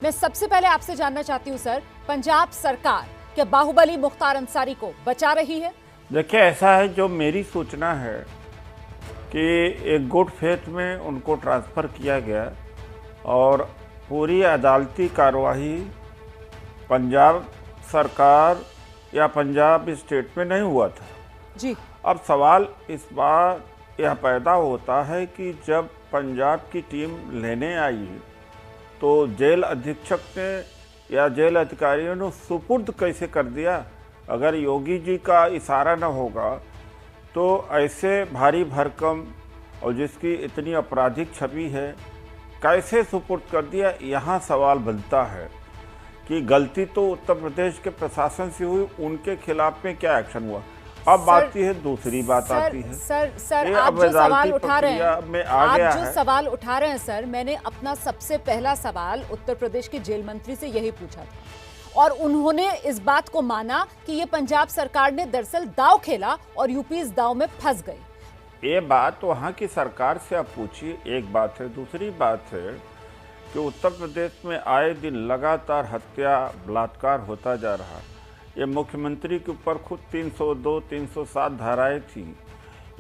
मैं सबसे पहले आपसे जानना चाहती हूं सर, पंजाब सरकार क्या बाहुबली मुख्तार अंसारी को बचा रही है? देखिए, ऐसा है, जो मेरी सूचना है कि एक गुड फेथ में उनको ट्रांसफ़र किया गया और पूरी अदालती कार्रवाई पंजाब सरकार या पंजाब स्टेट में नहीं हुआ था जी। अब सवाल इस बार यह पैदा होता है कि जब पंजाब की टीम लेने आई तो जेल अधीक्षक ने या जेल अधिकारियों ने सुपुर्द कैसे कर दिया। अगर योगी जी का इशारा न होगा तो ऐसे भारी भरकम और जिसकी इतनी आपराधिक छवि है कैसे सुपुर्द कर दिया। यहाँ सवाल बनता है कि गलती तो उत्तर प्रदेश के प्रशासन से हुई, उनके खिलाफ में क्या एक्शन हुआ। अब आती है दूसरी बात आती है सर आप जो सवाल उठा रहे हैं, सवाल उठा रहे हैं सर, मैंने अपना सबसे पहला सवाल उत्तर प्रदेश के जेल मंत्री से यही पूछा था और उन्होंने इस बात को माना कि ये पंजाब सरकार ने दरअसल दांव खेला और यूपी इस दांव में फंस गई। ये बात वहाँ की सरकार से आप पूछिए, एक बात है। दूसरी बात है कि उत्तर प्रदेश में आए दिन लगातार हत्या बलात्कार होता जा रहा है। ये मुख्यमंत्री के ऊपर खुद 302, 307 धाराएं थी।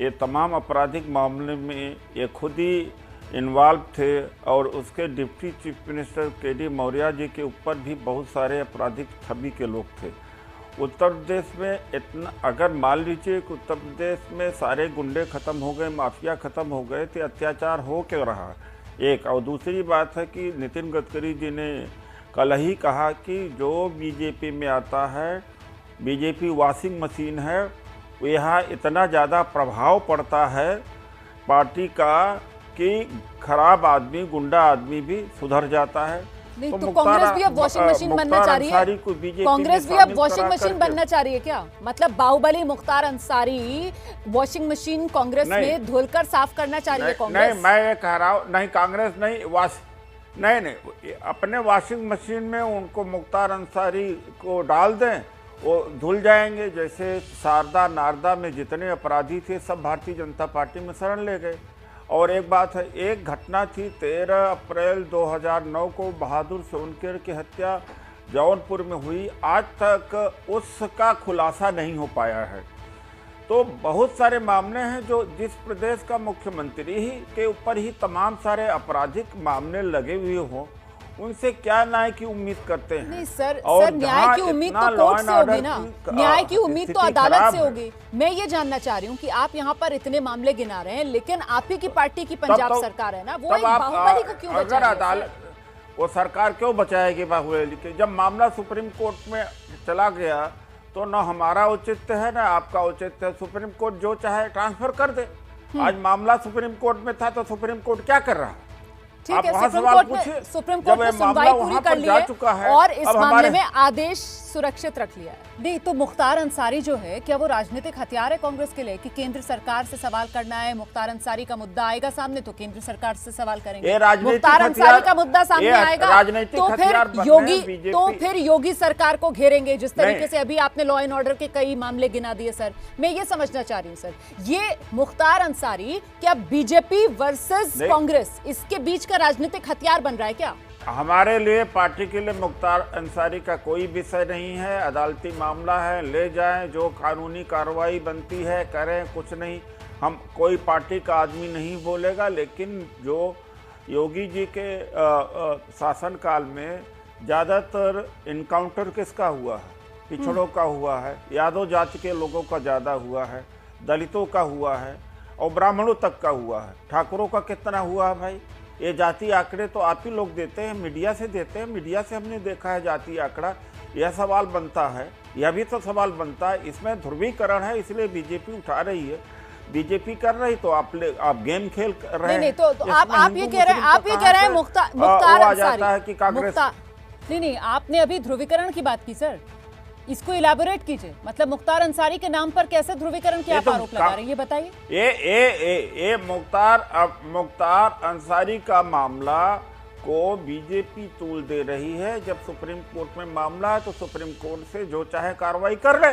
ये तमाम आपराधिक मामले में ये खुद ही इन्वॉल्व थे और उसके deputy chief minister KD Maurya ji के ऊपर भी बहुत सारे आपराधिक छवि के लोग थे। उत्तर प्रदेश में इतना, अगर मान लीजिए कि उत्तर प्रदेश में सारे गुंडे खत्म हो गए, माफिया खत्म हो गए, तो अत्याचार हो क्यों रहा एक। और दूसरी बात है कि नितिन गडकरी जी ने कल ही कहा कि जो बीजेपी में आता है, बीजेपी वॉशिंग मशीन है, यहाँ इतना ज़्यादा प्रभाव पड़ता है पार्टी का कि खराब आदमी, गुंडा आदमी भी सुधर जाता है। नहीं तो कांग्रेस भी अब वॉशिंग मशीन बनना चाह रही है। कांग्रेस भी अब वॉशिंग मशीन बनना चाह रही है क्या? मतलब बाहुबली मुख्तार अंसारी वॉशिंग मशीन कांग्रेस में धुलकर साफ करना चाह रही है कांग्रेस? नहीं, मैं ये कह रहा हूँ, नहीं कांग्रेस नहीं, नहीं, अपने वॉशिंग मशीन में उनको मुख्तार अंसारी को डाल दें, वो धुल जाएंगे। जैसे शारदा नारदा में जितने अपराधी थे सब भारतीय जनता पार्टी में शरण ले गए। और एक बात है, एक घटना थी 13 अप्रैल 2009 को बहादुर सोनकर की हत्या जौनपुर में हुई, आज तक उसका खुलासा नहीं हो पाया है। तो बहुत सारे मामले हैं जो जिस प्रदेश का मुख्यमंत्री ही के ऊपर ही तमाम सारे आपराधिक मामले लगे हुए हों, उनसे क्या न्याय की उम्मीद करते हैं? नहीं सर, न्याय की उम्मीद तो कोर्ट से होगी ना, न्याय की उम्मीद तो अदालत से होगी। मैं ये जानना चाह रही हूँ कि आप यहाँ पर इतने मामले गिना रहे हैं, लेकिन आप ही की पार्टी की पंजाब सरकार है ना, वो एक बाहुबली को क्यों बचा रही है? अदालत वो सरकार क्यों बचाएगी बाहुबली के? जब मामला सुप्रीम कोर्ट में चला गया तो न हमारा औचित्य है ना आपका औचित्य है। सुप्रीम कोर्ट जो चाहे ट्रांसफर कर दे। आज मामला सुप्रीम कोर्ट में था तो सुप्रीम कोर्ट क्या कर रहा है? ठीक है, सुप्रीम कोर्ट ने सुनवाई पूरी कर ली है और इस मामले में आदेश सुरक्षित रख लिया है। नहीं तो मुख्तार अंसारी जो है, क्या वो राजनीतिक हथियार है कांग्रेस के लिए कि केंद्र सरकार से सवाल करना है? मुख्तार अंसारी का मुद्दा आएगा सामने तो केंद्र सरकार से सवाल करेंगे। मुख्तार अंसारी का मुद्दा सामने आएगा तो फिर योगी सरकार को घेरेंगे, जिस तरीके से अभी आपने लॉ एंड ऑर्डर के कई मामले गिना दिए। सर मैं ये समझना चाह रही हूँ सर, ये मुख्तार अंसारी क्या बीजेपी वर्सेस कांग्रेस, इसके बीच का राजनीतिक हथियार बन रहा है क्या? हमारे लिए, पार्टी के लिए मुख्तार अंसारी का कोई विषय नहीं है। अदालती मामला है, ले जाएं, जो कानूनी कार्रवाई बनती है करें, कुछ नहीं। हम कोई पार्टी का आदमी नहीं बोलेगा। लेकिन जो योगी जी के शासनकाल में ज़्यादातर इनकाउंटर किसका हुआ है? पिछड़ों का हुआ है, यादव जाति के लोगों का ज़्यादा हुआ है, दलितों का हुआ है और ब्राह्मणों तक का हुआ है। ठाकुरों का कितना हुआ है भाई? ये जाति आंकड़े तो आप ही लोग देते हैं, मीडिया से देते हैं, मीडिया से हमने देखा है जाति आंकड़ा। यह सवाल बनता है, यह भी तो सवाल बनता है। इसमें ध्रुवीकरण है, इसलिए बीजेपी उठा रही है। बीजेपी कर रही तो आप गेम खेल रहे हैं। नहीं तो आप ये कह रहे हैं मुख्तार अंसारी कि कांग्रेस नहीं, आपने अभी ध्रुवीकरण की बात की सर, इसको इलैबोरेट कीजिए। मतलब मुख्तार अंसारी के नाम पर कैसे ध्रुवीकरण के आप आरोप लगा रहे हैं, ये बताइए। ये मुख्तार अंसारी का मामला को बीजेपी तूल दे रही है। जब सुप्रीम कोर्ट में मामला है तो सुप्रीम कोर्ट से जो चाहे कार्रवाई कर ले,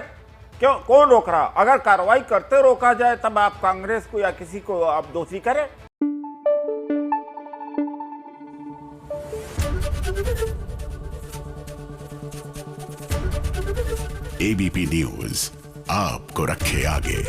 क्यों, कौन रोक रहा? अगर कार्रवाई करते रोका जाए तब आप कांग्रेस को या किसी को आप दोषी करें। एबीपी न्यूज आपको रखे आगे।